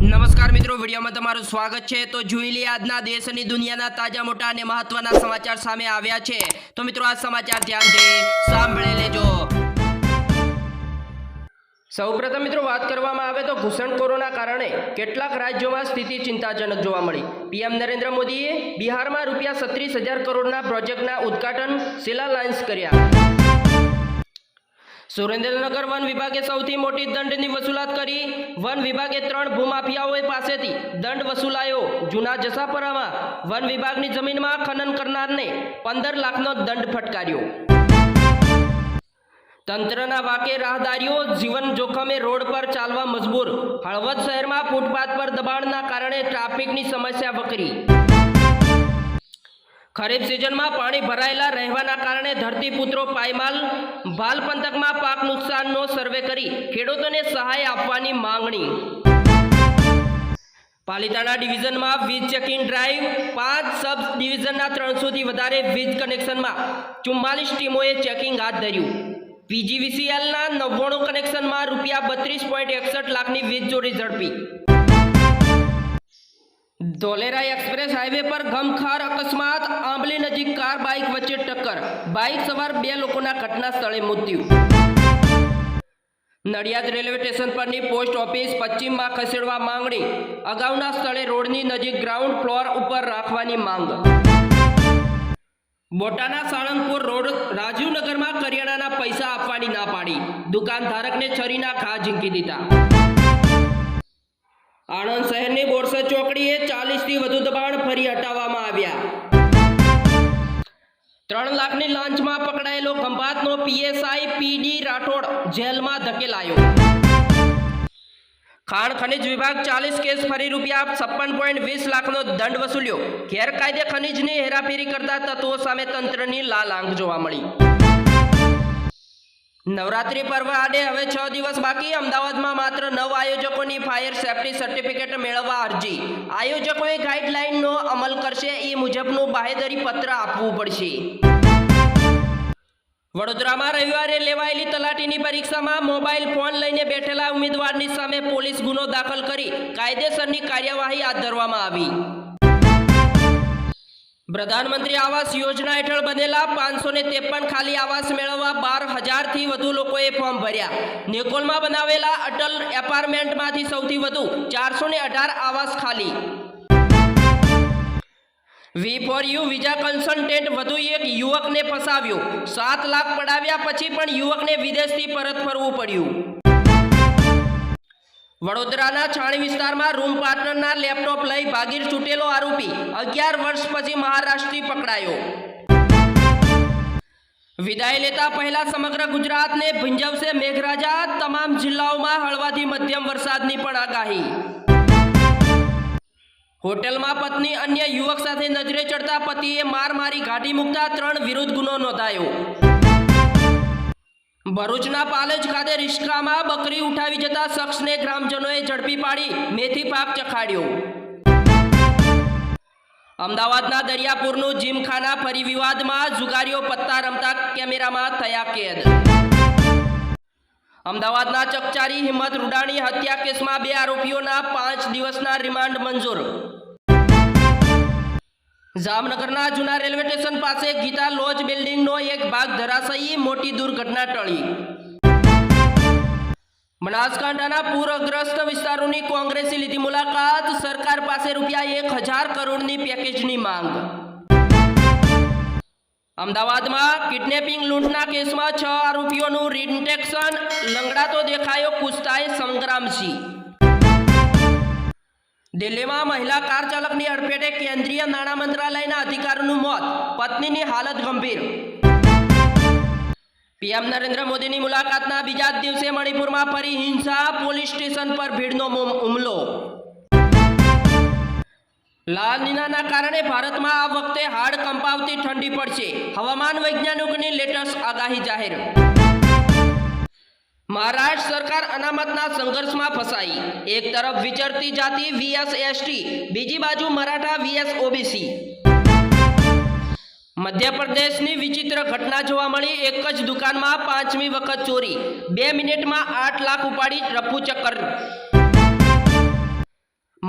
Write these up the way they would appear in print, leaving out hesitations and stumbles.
નમસ્કાર મિત્રો, વિડીયોમાં તમારું સ્વાગત છે। તો જોઈ લઈએ આજના દેશ અને દુનિયાના તાજા મોટા અને મહત્વના સમાચાર સામે આવ્યા છે। તો મિત્રો આ સમાચાર ધ્યાનથી સાંભળી લેજો। સૌપ્રથમ મિત્રો વાત કરવામાં આવે તો ઘૂસણખોરોના કારણે કેટલાક રાજ્યોમાં સ્થિતિ ચિંતાજનક જોવા મળી। પીએમ નરેન્દ્ર મોદીએ બિહારમાં ₹36,000 કરોડના પ્રોજેક્ટના ઉદ્ઘાટન શિલાન્યાસ કર્યા। સુરેન્દ્રનગર વન વિભાગે સૌથી મોટી દંડની વસૂલાત કરી। વન વિભાગે 3 ભૂમાફિયાઓ પાસેથી દંડ વસૂલાયો। જૂના જસાપરામાં વન વિભાગની જમીનમાં ખનન કરનારને 15 લાખનો દંડ ફટકાર્યો। તંત્રના વાકે રાહદારીઓ જીવન જોખમે રોડ પર ચાલવા મજબૂર। હળવદ શહેરમાં ફૂટપાથ પર દબાણના કારણે ટ્રાફિકની સમસ્યા વકરી। ખરીફ સિઝનમાં પાણી ભરાયેલા રહેવાના કારણે ધરતીપુત્રો પાયમાલ। ભાલ પંથકમાં પાક નુકસાનનો સર્વે કરી ખેડૂતોને સહાય આપવાની માંગણી। પાલિતાણા ડિવિઝનમાં વીજ ચેકિંગ ડ્રાઈવ। 5 સબ ડિવિઝનના 300થી વધારે વીજ કનેક્શનમાં 44 ટીમોએ ચેકિંગ હાથ ધર્યું। પીજીવીસીએલના 99 કનેક્શનમાં ₹32.61 લાખની વીજ ચોરી ઝડપી। ધોલેરા એક્સપ્રેસ હાઈવે પર ગમખાર અકસ્માત। આંબલી નજીક કાર બાઇક વચ્ચે ટક્કર। બાઇક સવાર 2 લોકોના ઘટના સ્થળે મૃત્યુ। નડિયાદ રેલવે સ્ટેશન પરની પોસ્ટ ઓફિસ પશ્ચિમમાં ખસેડવા માંગણી। અગાઉના સ્થળે રોડની નજીક ગ્રાઉન્ડ ફ્લોર ઉપર રાખવાની માંગ। બોટાદના સાળંગપુર રોડ રાજીવનગરમાં કરિયાણાના પૈસા આપવાની ના પાડી। દુકાનધારકને છરીના ઘા ઝીંકી દીધા। આણંદ શહેરની બોરસદ ચોકડીએ 40થી વધુ દબાણ ફરી હટાવવામાં આવ્યા। 3 લાખની લાંચમાં પકડાયેલો ખંભાતનો પીએસઆઈ પીડી રાઠોડ જેલમાં ધકેલાયો। ખાણ ખનિજ વિભાગ 40 કેસ ફરી ₹56.20 લાખનો દંડ વસૂલ્યો। ગેરકાયદે ખનિજની હેરાફેરી કરતા તત્વો સામે તંત્રની લાલ આંખ જોવા મળી। નવરાત્રી પર્વ આડે હવે 6 દિવસ બાકી। અમદાવાદમાં માત્ર 9 આયોજકોની ફાયર સેફટી સર્ટિફિકેટ મેળવવા અરજી। આયોજકોએ ગાઈડલાઈનનો અમલ કરશે એ મુજબનું બાહેધરી પત્ર આપવું પડશે। વડોદરામાં રવિવારે લેવાયેલી તલાટીની પરીક્ષામાં મોબાઈલ ફોન લઈને બેઠેલા ઉમેદવારની સામે પોલીસ ગુનો દાખલ કરી કાયદેસરની કાર્યવાહી હાથ ધરવામાં આવી। પ્રધાનમંત્રી આવાસ યોજના હેઠળ બનેલા 553 ખાલી આવાસ મેળવવા 12,000થી વધુ લોકોએ ફોર્મ ભર્યા। નિકોલમાં બનાવેલા અટલ એપાર્ટમેન્ટમાંથી સૌથી વધુ 418 આવાસ ખાલી। V4U વિઝા કન્સલ્ટન્ટ વધુ એક યુવકને ફસાવ્યો। 7 લાખ પડાવ્યા પછી પણ યુવકને વિદેશથી પરત ફરવું પડ્યું। વડોદરાના છાણી વિસ્તારમાં રૂમ પાર્ટનરના લેપટોપ લઈ ભાગી છૂટેલો આરોપી 11 વર્ષ પછી મહારાષ્ટ્રથી પકડાયો। વિદાય લેતા પહેલા સમગ્ર ગુજરાતને ભીંજવશે મેઘરાજા। તમામ જિલ્લાઓમાં હળવાથી મધ્યમ વરસાદની પણ આગાહી। હોટેલમાં પત્ની અન્ય યુવક સાથે નજરે ચડતા પતિએ માર મારી ગાડી મૂકતા 3 વિરુદ્ધ ગુનો નોંધાયો। ભરૂચના પાલેજ ખાતે રિક્ષામાં બકરી ઉઠાવી જતા શખ્સને ગ્રામજનોએ ઝડપી પાડી મેથી પાક ચખાડ્યો। અમદાવાદના દરિયાપુરનું જીમખાના ફરી વિવાદમાં। જુગારીઓ પત્તા રમતા કેમેરામાં થયા કેદ। અમદાવાદના ચકચારી હિંમત રૂડાણી હત્યા કેસમાં 2 આરોપીઓના 5 દિવસના રિમાન્ડ મંજૂર। જામનગરના જૂના રેલવે સ્ટેશન પાસે ગીતા લોજ બિલ્ડિંગનો એક ભાગ ધરાશયી। મોટી દુર્ઘટના ટળી। બનાસકાંઠાના પૂરગ્રસ્ત વિસ્તારોની કોંગ્રેસે લીધી મુલાકાત। સરકાર પાસે ₹1,000 કરોડની પેકેજની માંગ। અમદાવાદમાં કિડનેપિંગ લૂંટના કેસમાં 6 આરોપીઓનું રિટેન્શન। લંગડાતો દેખાયો કુસ્તાઈ સંગ્રામસિંહ। દિલ્હીમાં મહિલા કાર ચાલકની અડફેટે કેન્દ્રીય નાણાં મંત્રાલયના અધિકારીનું મોત। પત્નીની હાલત ગંભીર। પીએમ નરેન્દ્ર મોદીની મુલાકાતના બીજા જ દિવસે મણિપુરમાં ફરી હિંસા। પોલીસ સ્ટેશન પર ભીડનો હુમલો। લા નીનાના કારણે ભારતમાં આ વખતે હાડ કંપાવતી ઠંડી પડશે। હવામાન વૈજ્ઞાનિકોની લેટેસ્ટ આગાહી જાહેર। મહારાષ્ટ્ર સરકાર અનામતના સંઘર્ષમાં ફસાઈ। એક તરફ વિચરતી જાતિ VS ST, બીજી બાજુ મરાઠા VS OBC। મધ્યપ્રદેશની વિચિત્ર ઘટના જોવા મળી। એક જ દુકાનમાં 5મી વખત ચોરી। 2 મિનિટમાં 8 લાખ ઉપાડી રફુ ચક્કર।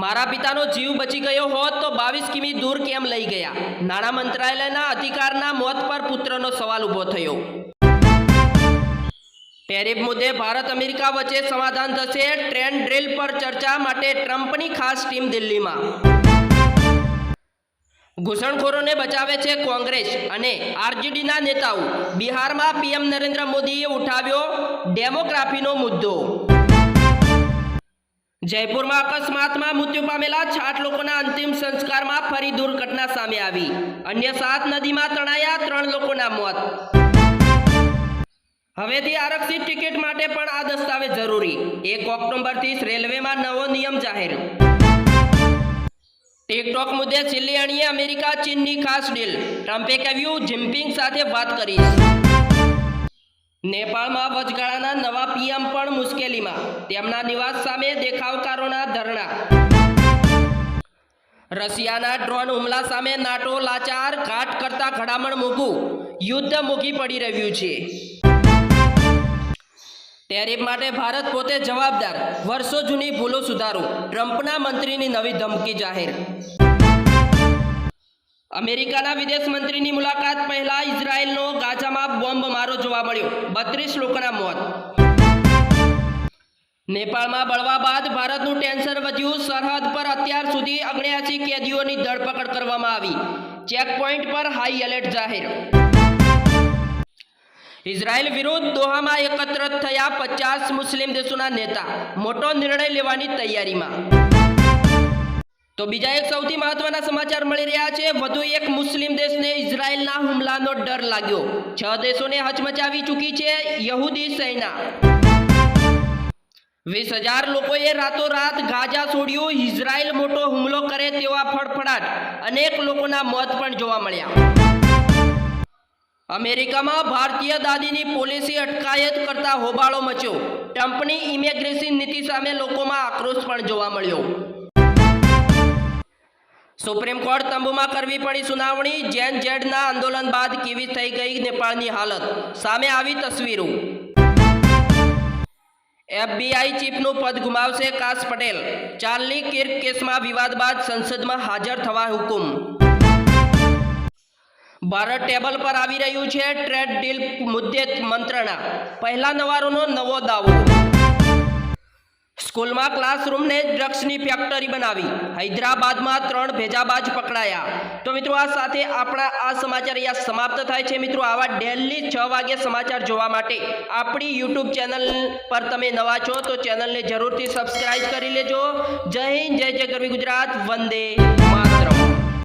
મારા પિતાનો જીવ બચી ગયો હોત તો 22 કિમી દૂર કેમ લઈ ગયા? નાણાં મંત્રાલયના અધિકારના મોત પર પુત્રનો સવાલ ઊભો થયો. ટેરિફ મુદ્દે ભારત અમેરિકા વચ્ચે સમાધાન થશે. ટ્રેન ડ્રીલ પર ચર્ચા માટે ટ્રમ્પની ખાસ ટીમ દિલ્હીમાં. ઘૂસણખોરોને બચાવે છે કોંગ્રેસ અને આરજેડીના નેતાઓ. બિહારમાં પીએમ નરેન્દ્ર મોદીએ ઉઠાવ્યો ડેમોગ્રાફીનો મુદ્દો. જયપુરમાં અકસ્માતમાં મૃત્યુ પામેલા 60 લોકોના અંતિમ સંસ્કારમાં ફરી દુર્ઘટના સામે આવી. અન્ય 7 નદીમાં તણાયા, 3 લોકોના મોત. હવેથી આરક્ષિત ટિકિટ માટે પણ આ દસ્તાવેજ જરૂરી. 1 ઓક્ટોબરથી રેલવેમાં નવો નિયમ જાહેર. ટિકટોક મુદ્દે છેલ્લી અણીએ અમેરિકા ચીનની ખાસ ડીલ. ટ્રમ્પે કહ્યું, જિનપિંગ સાથે વાત કરીશ. નેપાળમાં વચગાળાના નવા પીએમ પણ મુશ્કેલીમાં. તેમના નિવાસ સામે દેખાવકારોના ધરણા. રશિયાના ડ્રોન હુમલા સામે નાટો લાચાર. ઘાટ કરતા ઘડામણ મૂકવું. યુદ્ધ મૂકી પડી રહ્યું છે. ટેરિફ માટે ભારત પોતે જવાબદાર. વર્ષો જૂની ભૂલો સુધારો. ટ્રમ્પના મંત્રીની નવી ધમકી જાહેર. અમેરિકાના વિદેશ મંત્રીની મુલાકાત પહેલા ઇઝરાયેલનો ગાઝામાં બોમ્બમારો જોવા મળ્યો. 32 લોકોના મોત. નેપાળમાં બળવા બાદ ભારતનું ટેન્શન વધ્યું. સરહદ પર અત્યાર સુધી 79 કેદીઓની ધરપકડ કરવામાં આવી. ચેકપોઇન્ટ પર હાઈ એલર્ટ જાહેર. ઇઝરાયેલ વિરુદ્ધ દોહામાં એકત્ર થયા 50 મુસ્લિમ દેશોના નેતા. મોટો નિર્ણય લેવાની તૈયારીમાં. તો બીજા એક સૌથી મહત્વના સમાચાર મળી રહ્યા છે. વધુ એક મુસ્લિમ દેશને ઇઝરાયેલના હુમલાનો ડર લાગ્યો. 6 દેશોને હચમચાવી ચૂકી છે યહૂદી સેના. 20,000 લોકોએ રાતોરાત ગાઝા છોડ્યું. ઇઝરાયેલ મોટો હુમલો કરે તેવા ફડફડાટ. અનેક લોકોના મોત પણ જોવા મળ્યા. અમેરિકામાં ભારતીય દાદીની પોલીસે અટકાયત કરતા હોબાળો મચ્યો. ટ્રમ્પની ઇમિગ્રેશન નીતિ સામે લોકોમાં આક્રોશ પણ જોવા મળ્યો. સુપ્રીમ કોર્ટ તંબુમાં કરવી પડી સુનાવણી. જેન ઝેડના આંદોલન બાદ કેવી થઈ ગઈ નેપાળની હાલત? સામે આવી તસવીરો. FBI ચીફનું પદ ગુમાવશે કાશ પટેલ. ચાર્લી કિર્ક કેસમાં વિવાદ બાદ સંસદમાં હાજર થવા હુકુમ. ભારત ટેબલ પર આવી રહ્યું છે ટ્રેડ ડીલ મુદ્દે મંત્રણા. પહેલા નવારોનો નવો દાવો. સ્કૂલમાં ક્લાસરૂમને ડ્રગ્સની ફેક્ટરી બનાવી. હૈદરાબાદમાં 3 ભેજાબાજ પકડાયા. તો મિત્રો, આ સાથે આપણા આ સમાચાર અહીંયા સમાપ્ત થાય છે. મિત્રો, આવા ડેલી 6 વાગે સમાચાર જોવા માટે આપણી યુટ્યુબ ચેનલ પર તમે નવા છો તો ચેનલને જરૂરથી સબસ્ક્રાઇબ કરી લેજો. જય હિન્દ, જય જય ગરવી ગુજરાત, વંદે માતરમ.